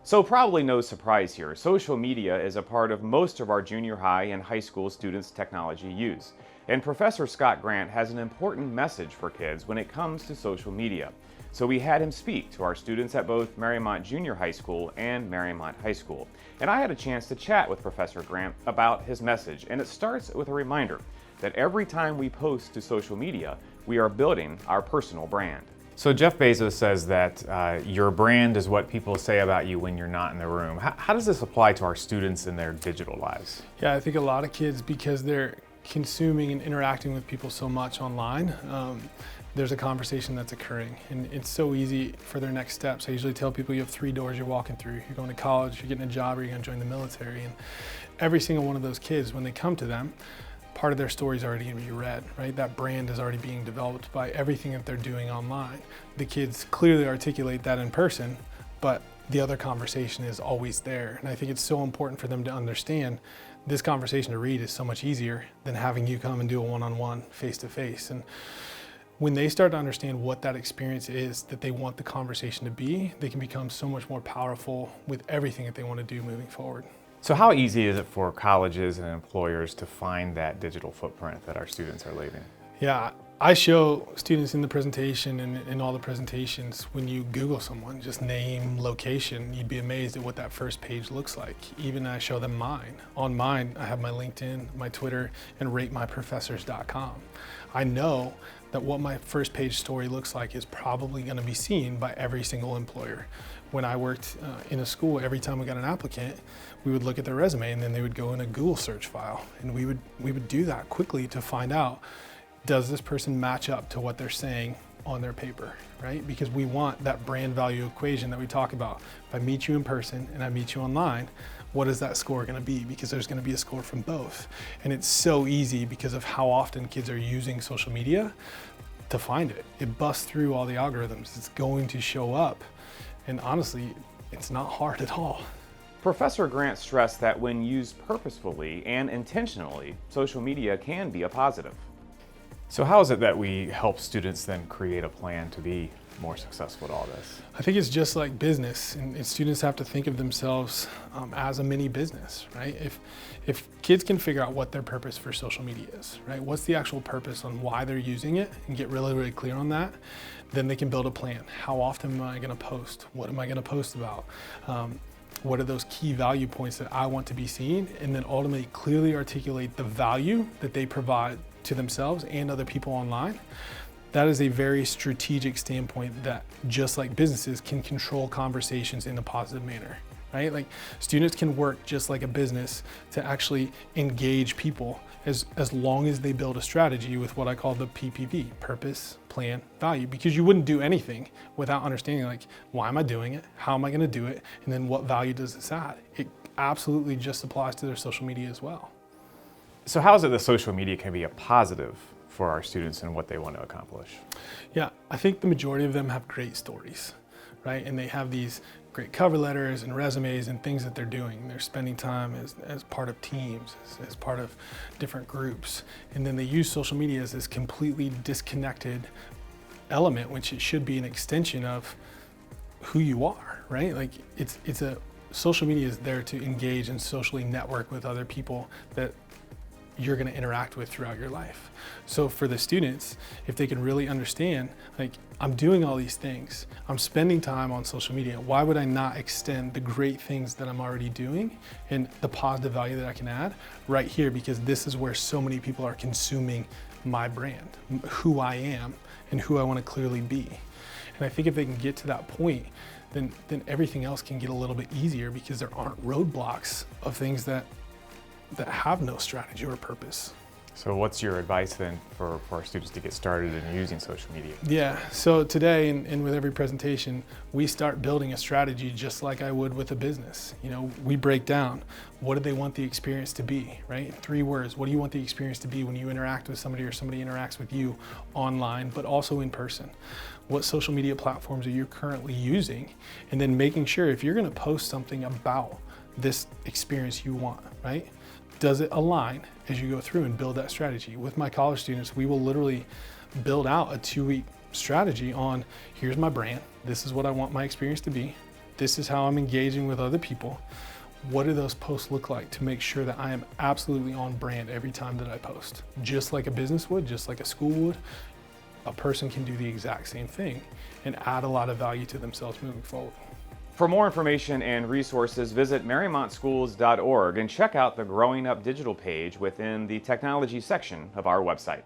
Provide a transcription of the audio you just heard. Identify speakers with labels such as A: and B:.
A: So probably no surprise here, social media is a part of most of our junior high and high school students' technology use. And Professor Scott Grant has an important message for kids when it comes to social media. So we had him speak to our students at both Marymount Junior High School and Marymount High School. And I had a chance to chat with Professor Grant about his message, and it starts with a reminder that every time we post to social media, we are building our personal brand.
B: So Jeff Bezos says that your brand is what people say about you when you're not in the room. How does this apply to our students in their digital lives?
C: Yeah, I think a lot of kids, because they're consuming and interacting with people so much online, there's a conversation that's occurring, and it's so easy for their next steps. I usually tell people you have 3 doors you're walking through. You're going to college, you're getting a job, or you're going to join the military. And every single one of those kids, when they come to them, part of their story is already going to be read, right? That brand is already being developed by everything that they're doing online. The kids clearly articulate that in person, but the other conversation is always there. And I think it's so important for them to understand this conversation to read is so much easier than having you come and do a one-on-one, face-to-face. And when they start to understand what that experience is that they want the conversation to be, they can become so much more powerful with everything that they want to do moving forward.
B: So how easy is it for colleges and employers to find that digital footprint that our students are leaving?
C: Yeah, I show students in the presentation and in all the presentations, when you Google someone, just name, location, you'd be amazed at what that first page looks like. Even I show them mine. On mine, I have my LinkedIn, my Twitter, and ratemyprofessors.com. I know that what my first page story looks like is probably going to be seen by every single employer. When I worked in a school, every time we got an applicant, we would look at their resume and then they would go in a Google search file. And we would do that quickly to find out, does this person match up to what they're saying on their paper, right? Because we want that brand value equation that we talk about. If I meet you in person and I meet you online, what is that score going to be? Because there's going to be a score from both. And it's so easy because of how often kids are using social media to find it. It busts through all the algorithms. It's going to show up. And honestly, it's not hard at all.
A: Professor Grant stressed that when used purposefully and intentionally, social media can be a positive.
B: So how is it that we help students then create a plan to be more successful at all this?
C: I think it's just like business, and students have to think of themselves as a mini business, right? If kids can figure out what their purpose for social media is, right? What's the actual purpose on why they're using it, and get really, really clear on that, then they can build a plan. How often am I going to post? What am I going to post about? What are those key value points that I want to be seen? And then ultimately clearly articulate the value that they provide to themselves and other people online. That is a very strategic standpoint that, just like businesses, can control conversations in a positive manner, right? Like students can work just like a business to actually engage people as long as they build a strategy with what I call the PPV, purpose, plan, value, because you wouldn't do anything without understanding, like, why am I doing it? How am I going to do it? And then what value does this add? It absolutely just applies to their social media as well.
B: So how is it that social media can be a positive for our students and what they want to accomplish?
C: Yeah, I think the majority of them have great stories, right? And they have these great cover letters and resumes and things that they're doing. They're spending time as part of teams, as part of different groups. And then they use social media as this completely disconnected element, which it should be an extension of who you are, right? Like social media is there to engage and socially network with other people that you're going to interact with throughout your life. So for the students, if they can really understand, like, I'm doing all these things, I'm spending time on social media, why would I not extend the great things that I'm already doing and the positive value that I can add right here? Because this is where so many people are consuming my brand, who I am and who I want to clearly be. And I think if they can get to that point, then everything else can get a little bit easier, because there aren't roadblocks of things that have no strategy or purpose.
B: So what's your advice then for our students to get started in using social media?
C: Yeah, so today and with every presentation, we start building a strategy just like I would with a business. You know, we break down, what do they want the experience to be, right? 3 words, what do you want the experience to be when you interact with somebody or somebody interacts with you online, but also in person? What social media platforms are you currently using? And then making sure, if you're gonna post something about this experience you want, right? Does it align as you go through and build that strategy? With my college students, we will literally build out a 2-week strategy on, here's my brand, this is what I want my experience to be, This is how I'm engaging with other people. What do those posts look like to make sure that I am absolutely on brand every time that I post? Just like a business would, just like a school would, a person can do the exact same thing and add a lot of value to themselves moving forward.
A: For more information and resources, visit MariemontSchools.org and check out the Growing Up Digital page within the technology section of our website.